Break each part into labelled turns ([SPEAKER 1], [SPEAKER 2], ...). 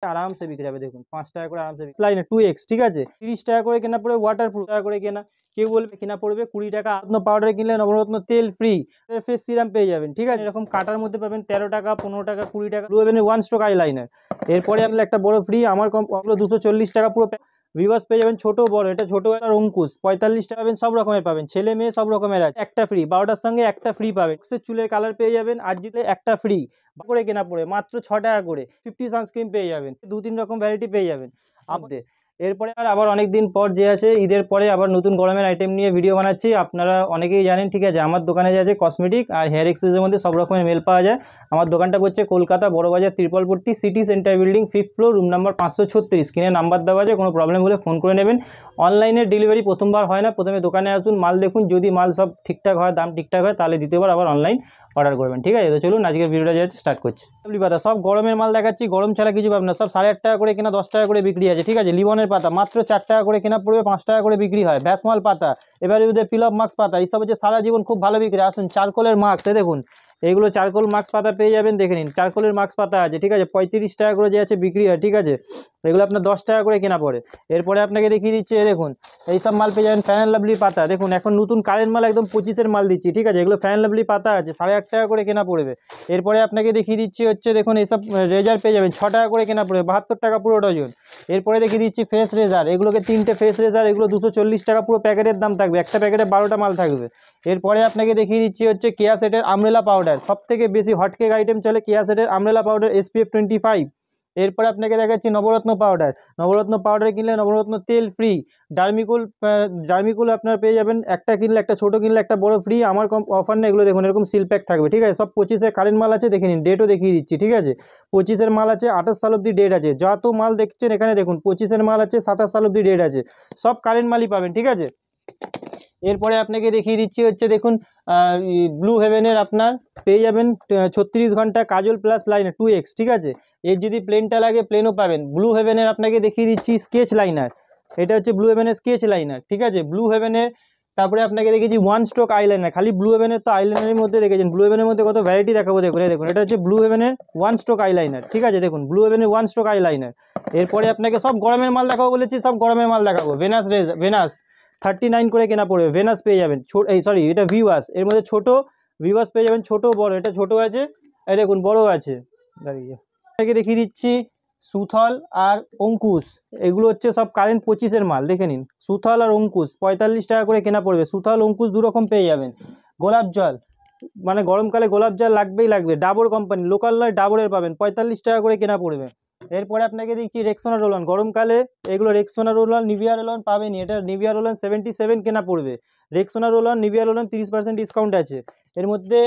[SPEAKER 1] आराम से बिक जाए। देखो 5 টাকা করে आराम से लाइन 2x ठीक है 30 টাকা করে কেনা পড়বে ওয়াটারপ্রুফ টাকা করে কেনা কেউ বলবে কেনা পড়বে 20 টাকা রত্ন পাউডার কিনলে নবরত্ন তেল ফ্রি ফেস সিরাম পেয়ে যাবেন ঠিক আছে এরকম কাটার মধ্যে পাবেন 13 টাকা 15 টাকা 20 টাকা ব্লু হেভেনের 1 স্ট্রোক আইলাইনার এরপরে আপনি একটা বড় ফ্রি আমার কমগুলো 240 টাকা পুরো ভিভাস পেয়ে যাবেন ছোট বড় এটা ছোট আর অঙ্কুশ 45 টাকা পাবেন সব রকমের পাবেন ছেলে মেয়ে সব রকমের আছে একটা ফ্রি 12টার সঙ্গে একটা ফ্রি পাবেন চুলের কালার পেয়ে যাবেন আর জিতে একটা ফ্রি করে কেনা পড়ে মাত্র 6 টাকা করে 50 সানস্ক্রিন পেয়ে যাবেন 2-3 রকম ভ্যারাইটি পেয়ে যাবেন আপনি এরপরে আবার অনেক দিন পর যে আছে ঈদের পরে আবার নতুন গরমের আইটেম নিয়ে ভিডিও বানাচ্ছি আপনারা অনেকেই জানেন ঠিক আছে আমার দোকানে যে আছে কসমেটিক আর হেয়ার এক্সেসরিজের মধ্যে সব রকমের মেল পাওয়া যায় আমার দোকানটা পড়ছে Kolkata Burrabazar Tripalpatti city centre building 5th floor room number 536 স্ক্রিনে নাম্বার দেওয়া আছে কোনো প্রবলেম হলে ফোন করে নেবেন অনলাইনে ডেলিভারি প্রথমবার হয় না প্রথমে দোকানে আসুন মাল দেখুন যদি মাল সব ঠিকঠাক হয় দাম ঠিকঠাক হয় তাহলে দ্বিতীয়বার আবার অনলাইন অর্ডার করবেন ঠিক আছে তো চলুন আজকের ভিডিওটা যাচ্ছে স্টার্ট করছি পাতা সব গরমের মাল দেখাচ্ছি গরম ছাড়া কিছু পাবেন না সব 8.5 টাকা করে কেনা 10 টাকা করে বিক্রি আছে ঠিক আছে লিবনের পাতা মাত্র 4 টাকা করে কেনা পড়বে 5 টাকা করে বিক্রি হয় ভ্যাসমাল পাতা এবারে ওদের পিলপ মাস্ক পাতা এইসব হচ্ছে সারা জীবন খুব ভালো বিক্রি আসুন চারকোলের মাস্ক দেখুন এইগুলো চারকোল মাস্ক পাতা পেয়ে যাবেন দেখে নিন চারকোলের মাস্ক পাতা আছে ঠিক আছে 35 টাকা করে যে আছে বিক্রি হয় ঠিক আছে এগুলো আপনার 10 টাকা করে কেনা পড়ে এরপরে আপনাকে দেখিয়ে দিচ্ছি দেখুন এইসব মাল পেয়ে যাবেন ফ্যান লাভলি পাতা দেখুন এখন নতুন কারেন্ট মাল একদম 25-এর মাল দিচ্ছি ঠিক আছে এগুলো ফ্যান লাভলি পাতা আছে 8.5 টাকা করে কেনা পড়বে এরপরে আপনাকে দেখিয়ে দিচ্ছি হচ্ছে দেখুন এইসব রেজার পেয়ে যাবেন 6 টাকা করে কেনা পড়বে 72 টাকা পুরো ডজন এরপরে দেখিয়ে দিচ্ছি ফেস রেজার এগুলোকে 3টে ফেস রেজার এগুলো 240 টাকা পুরো প্যাকেটের দাম থাকবে একটা প্যাকেটে 12টা মাল থাকবে এরপরে আপনাকে দেখিয়ে দিচ্ছি হচ্ছে কেয়া সেটের আমরেলা পাউডার সবথেকে বেশি হটকেক আইটেম চলে কেয়া সেটের আমরেলা পাউডার SPF 25 এরপরে আপনাকে দেখাচ্ছি নবরত্ন পাউডার কিনলে নবরত্ন তেল ফ্রি ডার্মিকুল আপনার পেয়ে যাবেন একটা কিনলে একটা ছোট কিনলে একটা বড় ফ্রি আমার কম অফার না এগুলো দেখুন এরকম সিল প্যাক থাকবে ঠিক আছে সব 25-এর কারেন্ট মাল আছে দেখে নিন ডেটও দেখিয়ে দিচ্ছি ঠিক আছে 25-এর মাল আছে 28 সাল অবধি ডেট আছে যত মাল দেখছেন এখানে দেখুন 25-এর মাল আছে 27 সাল অবধি ডেট আছে সব কারেন্ট মালই পাবেন ঠিক আছে এরপরে আপনাকে দেখিয়ে দিচ্ছি হচ্ছে দেখুন ব্লু হেভেনের আপনার পেয়ে যাবেন 36 ঘন্টা কাজল প্লাস লাইনার 2x ঠিক আছে এর যদি প্লেনটা লাগে প্লেনও পাবেন ব্লু হেভেনের আপনাকে দেখিয়ে দিচ্ছি স্কেচ লাইনার এটা হচ্ছে ব্লু হেভেনের স্কেচ লাইনার ঠিক আছে ব্লু হেভেনের তারপরে আপনাকে দেখেছি 1 স্ট্রোক আইলাইনার খালি ব্লু হেভেনের তো আইলাইনারের মধ্যে দেখেছেন ব্লু হেভেনের মধ্যে কত ভ্যারাইটি দেখাবো দেখুন এটা হচ্ছে ব্লু হেভেনের 1 স্ট্রোক আইলাইনার ঠিক আছে দেখুন ব্লু হেভেনের 1 স্ট্রোক আইলাইনার এরপরে আপনাকে সব গরমের মাল দেখাবো বলেছি সব গরমের মাল দেখাবো ভেনাস 39 করে কেনা পড়বে ভেনাস পেয়ে যাবেন সরি এটা ভিওয়াস এর মধ্যে ছোট ভিওয়াস পেয়ে যাবেন ছোট বড় এটা ছোট আছে এই দেখুন বড় আছে দাঁড়িয়ে আপনাকে দেখিয়ে দিচ্ছি সুথল আর অঙ্কুশ এগুলো হচ্ছে সব কারেন্ট 25-এর মাল দেখে নিন সুথল আর অঙ্কুশ 45 টাকা করে কেনা পড়বে সুথল অঙ্কুশ দু রকম পেয়ে যাবেন গোলাপ জল মানে গরমকালে গোলাপ জল লাগবে ডাবর কোম্পানি লোকাল নয় ডাবরের পাবেন 45 টাকা করে কেনা পড়বে এরপরে আপনাকে দেখছি রেক্সোনা রোলন গরমকালে এগুলো রেক্সোনা রোলন নিভিয়া রোলন পাবেনি এটা নিভিয়া রোলন 77 কেনা পড়বে রেক্সোনা রোলন নিভিয়া রোলন 30% ডিসকাউন্ট আছে এর মধ্যে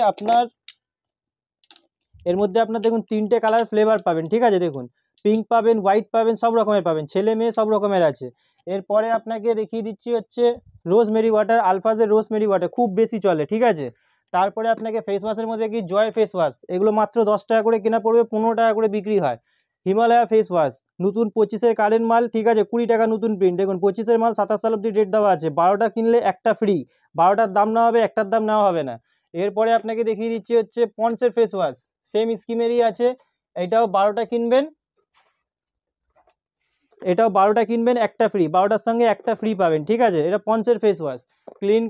[SPEAKER 1] আপনার দেখুন 3টে কালার ফ্লেভার পাবেন ঠিক আছে দেখুন পিঙ্ক পাবেন হোয়াইট পাবেন সব রকমের পাবেন ছেলে মেয়ে সব রকমের আছে এরপরে আপনাকে দেখিয়ে দিচ্ছি হচ্ছে রোজমেরি ওয়াটার আলফাজের রোজমেরি ওয়াটার খুব বেশি চলে ঠিক আছে তারপরে আপনাকে ফেস ওয়াশের মধ্যে কি জয় ফেস ওয়াশ এগুলো মাত্র 10 টাকা করে কেনা পড়বে 15 টাকা করে বিক্রি হয় হিমালয়া ফেস ওয়াশ নতুন 25-এর কারেন্ট মাল ঠিক আছে 20 টাকা নতুন প্রিন্ট দেখুন 25-এর মাল 27 সাল অবধি ডেট দেওয়া আছে 12টা কিনলে একটা ফ্রি 12টার দাম নেওয়া হবে একটার দাম নেওয়া হবে না এরপরে আপনাকে দেখিয়ে দিচ্ছি হচ্ছে পন্সের ফেস ওয়াশ সেম স্কিমেরই আছে এটাও 12টা কিনবেন একটা ফ্রি 12টার সঙ্গে একটা ফ্রি পাবেন ঠিক আছে এটা পন্সের face wash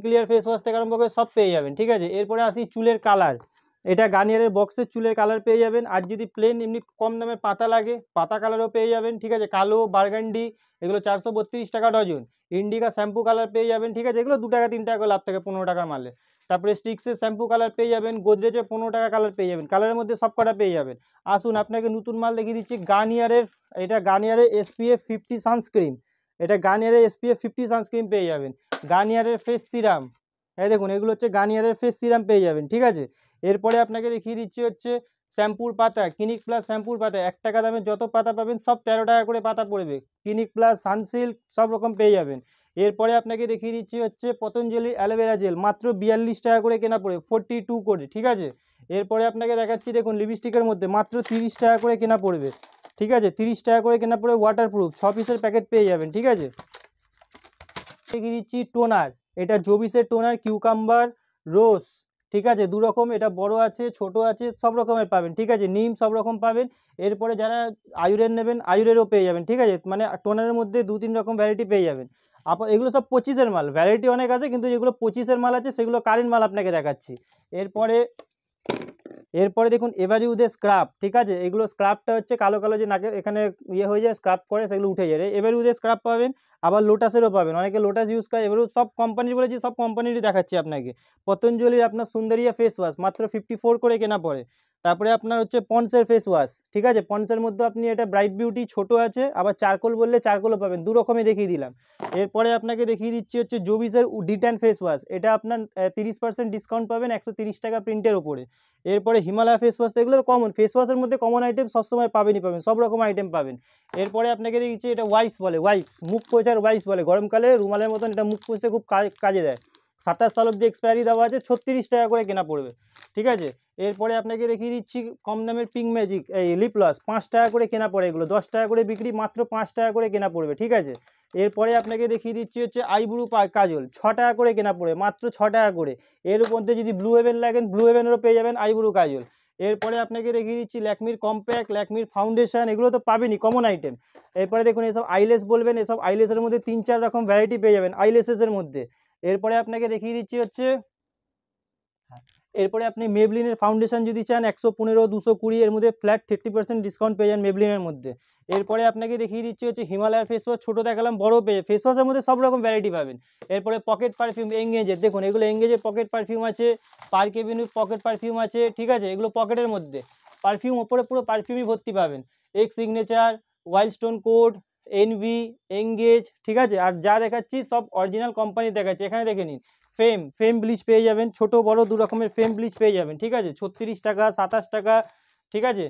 [SPEAKER 1] clear face wash থেকে আরম্ভ করে সব পেয়ে যাবেন ঠিক আছে এরপরে আসি চুলের কালার এটা গার্নিয়ারের বক্সের চুলের কালার পেয়ে যাবেন আর যদি প্লেন এমনি কম দামে পাতা লাগে পাতা কালারও পেয়ে যাবেন ঠিক আছে কালো বার্গান্ডি এগুলো 432 টাকা ডজন ইন্ডিকা শ্যাম্পু কালার পেয়ে যাবেন ঠিক আছে এগুলো 2 টাকা 3 টাকা লাভ থাকে 15 টাকার মালে তারপরে স্টিক্সের শ্যাম্পু কালার পেয়ে যাবেন গোদরেজে 15 টাকা কালার পেয়ে যাবেন কালারের মধ্যে সব কটা পেয়ে যাবেন আসুন আপনাকে নতুন মাল দেখিয়ে দিচ্ছি গার্নিয়ারের SPF 50 সানস্ক্রিন এটা গার্নিয়ারের SPF 50 সানস্ক্রিন পেয়ে যাবেন গার্নিয়ারের ফেস সিরাম এই দেখুন এগুলো হচ্ছে গার্নিয়ারের ফেস সিরাম পেয়ে যাবেন ঠিক আছে এরপরে আপনাকে দেখিয়ে দিচ্ছি হচ্ছে শ্যাম্পুর পাতা ক্লিনিক প্লাস শ্যাম্পুর পাতা 1 টাকা দামে যত পাতা পাবেন সব 13 টাকা করে পাতা পড়বে ক্লিনিক প্লাস সানসিল্ক সব রকম পেয়ে যাবেন এরপরে আপনাকে দেখিয়ে দিচ্ছি হচ্ছে পতঞ্জলি অ্যালোভেরা জেল মাত্র 42 টাকা করে কেনা পড়ে 42 করে ঠিক আছে এরপরে আপনাকে দেখাচ্ছি দেখুন লিপস্টিকের মধ্যে মাত্র 30 টাকা করে কেনা পড়বে ঠিক আছে 30 টাকা করে কেনা পড়ে ওয়াটারপ্রুফ 6 পিসের প্যাকেট পেয়ে যাবেন ঠিক আছে দেখিয়ে দিচ্ছি টোনার এটা জোবিসের টোনার কিউকাম্বার রোজ ঠিক আছে, 2 রকম, এটা বড় আছে ছোট আছে সব রকমের পাবেন, ঠিক আছে, নিম সব রকম পাবেন। এরপরে যারা আয়ুরের নেবেন আয়ুরেরও পেয়ে যাবেন, ঠিক আছে, মানে টোনারের মধ্যে 2-3 রকম ভ্যারাইটি পেয়ে যাবেন। এগুলো সব 25-এর মাল, ভ্যারাইটি অনেক আছে কিন্তু যেগুলো 25-এর মাল আছে সেগুলো কারেন্ট মাল আপনাকে দেখাচ্ছি। এরপরে এরপরে দেখুন এভারিউদের স্ক্রাব, ঠিক আছে, এগুলো স্ক্রাবটা হচ্ছে কালো কালো যে নাকের এখানে ইয়ে হয়ে যায় স্ক্রাব করে সেগুলো উঠে যায়, এভারিউদের স্ক্রাব পাবেন। আবার লোটাসেরও পাবেন, অনেকে লোটাস ইউজ করে, এবারেও সব কোম্পানির বলেছি সব কোম্পানিরই দেখাচ্ছি আপনাকে। পতঞ্জলির আপনার সুন্দরিয়া ফেস ওয়াশ মাত্র 54 করে কেনা পড়ে। তারপরে আপনার হচ্ছে পন্সের ফেস ওয়াশ, ঠিক আছে, পন্সের মধ্যে আপনি এটা ব্রাইট বিউটি ছোট আছে, আবার চারকোল বললে চারকোলও পাবেন, 2 রকমই দেখিয়ে দিলাম। এরপরে আপনাকে দেখিয়ে দিচ্ছি হচ্ছে জোভিসের ডিট্যান ফেস ওয়াশ, এটা আপনার 30% ডিসকাউন্ট পাবেন 130 টাকা প্রিন্টের ওপরে। এরপরে হিমালয় ফেস ওয়াশ, তো এগুলো কমন, ফেস ওয়াশের মধ্যে কমন আইটেম সবসময় পাবেনই পাবেন, সব রকম আইটেম পাবেন। এরপরে আপনাকে দিচ্ছি এটা ওয়াইপস বলে, ওয়াইপস মুখ পোছার ওয়াইপস বলে, গরমকালে রুমালের মতন এটা মুখ পোছতে খুব কাজে দেয়। 27 সাল অব্দি এক্সপায়ারি দেওয়া আছে, 36 টাকা করে কেনা পড়বে, ঠিক আছে। এরপরে আপনাকে দেখিয়ে দিচ্ছি কম দামের পিঙ্ক ম্যাজিক এই লিপ লস, 5 টাকা করে কেনা পড়ে, এগুলো 10 টাকা করে বিক্রি, মাত্র 5 টাকা করে কেনা পড়বে, ঠিক আছে। এরপরে আপনাকে দেখিয়ে দিচ্ছি হচ্ছে আইব্রু কাজল, 6 টাকা করে কেনা পড়ে, মাত্র 6 টাকা করে। এর মধ্যে যদি ব্লু হেভেন লাগেন ব্লু হেভেনেরও পেয়ে যাবেন আইব্রু কাজল। এরপরে আপনাকে দেখিয়ে দিচ্ছি ল্যাকমির কম্প্যাক্ট, ল্যাকমির ফাউন্ডেশন, এগুলো তো পাবেনই কমন আইটেম। এরপরে দেখুন এসব আইলেস বলবেন, এসব আইলেসের মধ্যে 3-4 রকম ভ্যারাইটি পেয়ে যাবেন আইলেসেসের মধ্যে। এরপরে আপনাকে দেখিয়ে দিচ্ছি হচ্ছে এরপরে আপনি মেবলিনের ফাউন্ডেশন যদি চান 115, 220, এর মধ্যে ফ্ল্যাট 30% ডিসকাউন্ট পেয়ে যান মেবলিনের মধ্যে। এরপরে আপনাকে দেখিয়ে দিচ্ছি হচ্ছে হিমালয়ার ফেস ওয়াশ, ছোটো দেখালাম বড় পেয়ে, ফেস ওয়াশের মধ্যে সব রকম ভ্যারাইটি পাবেন। এরপরে পকেট পারফিউম এঙ্গেজের, দেখুন এগুলো এঙ্গেজের পকেট পারফিউম আছে, পার্ক এভিনিউ পকেট পারফিউম আছে, ঠিক আছে, এগুলো পকেটের মধ্যে পারফিউম, ওপরে পুরো পারফিউমই ভর্তি পাবেন। Axe signature, Wild Stone code, Envy, Engage, ঠিক আছে, আর যা দেখাচ্ছি সব অরিজিনাল কোম্পানি দেখাচ্ছি, এখানে দেখে নিন। ফেম ব্লিচ পেয়ে যাবেন, ছোট বড় 2 রকমের ফেম ব্লিচ পেয়ে যাবেন, ঠিক আছে, 36 টাকা 27 টাকা, ঠিক আছে।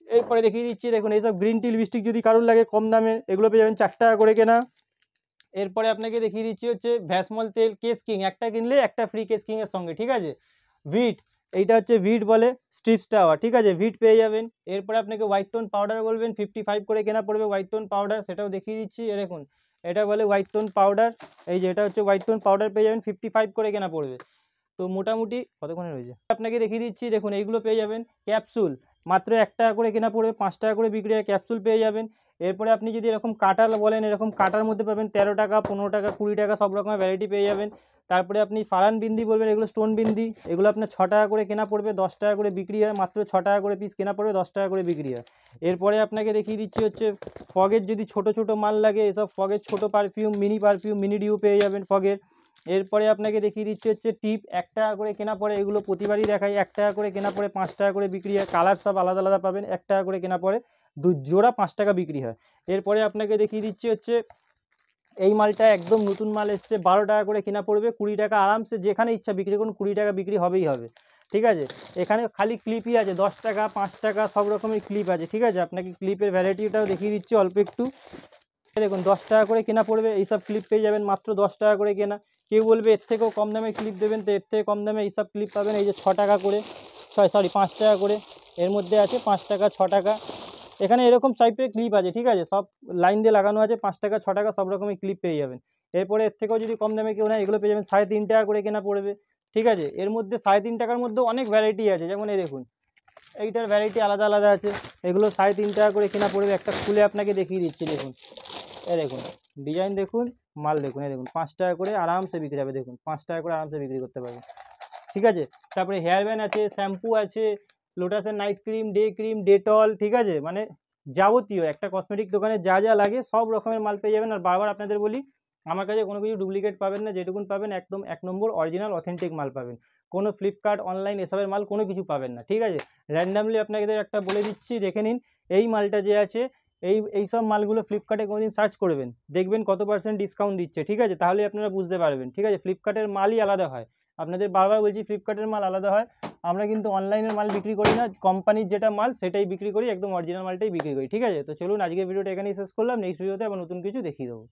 [SPEAKER 1] এরপরে দেখিয়ে দিচ্ছি দেখুন এইসব গ্রিন টি লিপস্টিক যদি কারোর লাগে কম দামে, এগুলো পেয়ে যাবেন 4 টাকা করে কেনা। এরপরে আপনাকে দেখিয়ে দিচ্ছি হচ্ছে ভ্যাসমল তেল কেস কিং, একটা কিনলে একটা ফ্রি কেস কিং এর সঙ্গে, ঠিক আছে। ভিট, এইটা হচ্ছে ভিট বলে স্ট্রিপস টাওয়ার, ঠিক আছে, ভিট পেয়ে যাবেন। এরপরে আপনাকে হোয়াইট টোন পাউডার বলবেন 55 করে কেনা পড়বে হোয়াইট টোন পাউডার, সেটাও দেখিয়ে দিচ্ছি। দেখুন এটা বলে হোয়াইট টোন পাউডার, এই যে এটা হচ্ছে হোয়াইট টোন পাউডার পেয়ে যাবেন 55 করে কেনা পড়বে। তো মোটামুটি কতক্ষণে রয়েছে আপনাকে দেখিয়ে দিচ্ছি, দেখুন এইগুলো পেয়ে যাবেন ক্যাপসুল, মাত্র 1 টাকা করে কেনা পড়বে, 5 টাকা করে বিক্রি হয়, ক্যাপসুল পেয়ে যাবেন। এরপরে আপনি যদি এরকম কাটার বলেন, এরকম কাটার মধ্যে পাবেন 13 টাকা 15 টাকা 20 টাকা সব রকমের ভ্যারাইটি পেয়ে যাবেন। তারপরে আপনি ফারান বিন্দি বলবেন, এগুলো স্টোন বিন্দি, এগুলো আপনার 6 টাকা করে কেনা পড়বে, 10 টাকা করে বিক্রি হয়, মাত্র 6 টাকা করে পিস কেনা পড়বে, 10 টাকা করে বিক্রি হয়। এরপরে আপনাকে দেখিয়ে দিচ্ছি হচ্ছে ফগের যদি ছোট ছোট মাল লাগে, এসব ফগের ছোট পারফিউম, মিনি ডিউ পেয়ে যাবেন ফগের। এরপরে আপনাকে দেখিয়ে দিচ্ছি হচ্ছে টিপ, 1 টাকা করে কেনা পড়ে, এগুলো প্রতিবারই দেখাই, 1 টাকা করে কেনা পড়ে, 5 টাকা করে বিক্রি হয়, কালার সব আলাদা আলাদা পাবেন, 1 টাকা করে কেনা পড়ে, 2 জোড়া 5 টাকা বিক্রি হয়। এরপরে আপনাকে দেখিয়ে দিচ্ছি হচ্ছে এই মালটা একদম নতুন মাল এসছে, 12 টাকা করে কেনা পড়বে, 20 টাকা আরামসে যেখানে ইচ্ছা বিক্রি করুন, 20 টাকা বিক্রি হবেই হবে, ঠিক আছে। এখানে খালি ক্লিপই আছে 10 টাকা 5 টাকা সব রকমের ক্লিপ আছে, ঠিক আছে, আপনাকে ক্লিপের ভ্যারাইটিটাও দেখিয়ে দিচ্ছি অল্প একটু। দেখুন 10 টাকা করে কেনা পড়বে, এইসব ক্লিপ পেয়ে যাবেন মাত্র 10 টাকা করে কেনা। কেউ বলবে এর থেকেও কম দামে ক্লিপ দেবেন, তো এর থেকে কম দামে এইসব ক্লিপ পাবেন, এই যে 6 টাকা করে, 5 টাকা করে, এর মধ্যে আছে 5 টাকা 6 টাকা, এখানে এরকম টাইপের ক্লিপ আছে, ঠিক আছে, সব লাইন দিয়ে লাগানো আছে, 5 টাকা 6 টাকা সব রকমের ক্লিপ পেয়ে যাবেন। এরপরে এর থেকেও যদি কম দামে কেউ নেয়, এগুলো পেয়ে যাবেন 3.5 টাকা করে কেনা পড়বে, ঠিক আছে। এর মধ্যে 3.5 টাকার মধ্যে অনেক ভ্যারাইটি আছে, যেমন এই দেখুন এইটার ভ্যারাইটি আলাদা আলাদা আছে, এগুলো 3.5 টাকা করে কেনা পড়বে। একটা খুলে আপনাকে দেখিয়ে দিচ্ছি, দেখুন এই দেখুন ডিজাইন দেখুন, মাল দেখুন, এই দেখুন 5 টাকা করে আরামসে বিক্রি হবে, দেখুন 5 টাকা করে আরামসে বিক্রি করতে পারবেন, ঠিক আছে। তারপরে হেয়ার ব্যান্ড আছে, শ্যাম্পু আছে, লোটাসের নাইট ক্রিম, ডেটল, ঠিক আছে, মানে যাবতীয় একটা কসমেটিক দোকানে যা যা লাগে সব রকমের মাল পেয়ে যাবেন। আর বারবার আপনাদের বলি, আমার কাছে কোনো কিছু ডুপ্লিকেট পাবেন না, যেটুকুন পাবেন একদম 1 নম্বর অরিজিনাল অথেন্টিক মাল পাবেন, কোনো ফ্লিপকার্ট অনলাইন এসবের মাল কোনো কিছু পাবেন না, ঠিক আছে। র্যান্ডামলি আপনাদের একটা বলে দিচ্ছি, দেখে নিন এই মালটা যে আছে, এই সব মালগুলো ফ্লিপকার্টে কোনোদিন সার্চ করবেন, দেখবেন কত % ডিসকাউন্ট দিচ্ছে, ঠিক আছে, তাহলে আপনারা বুঝতে পারবেন, ঠিক আছে। ফ্লিপকার্টের মালই আলাদা হয়, আপনাদের বারবার বলছি ফ্লিপকার্টের মাল আলাদা হয়, আমরা কিন্তু অনলাইনের মাল বিক্রি করি না, কোম্পানির যেটা মাল সেটাই বিক্রি করি, একদম অরিজিনাল মালটাই বিক্রি করি, ঠিক আছে। তো চলুন আজকের ভিডিওটা এখানেই শেষ করলাম, নেক্সট ভিডিওতে আবার নতুন কিছু দেখিয়ে দেবো।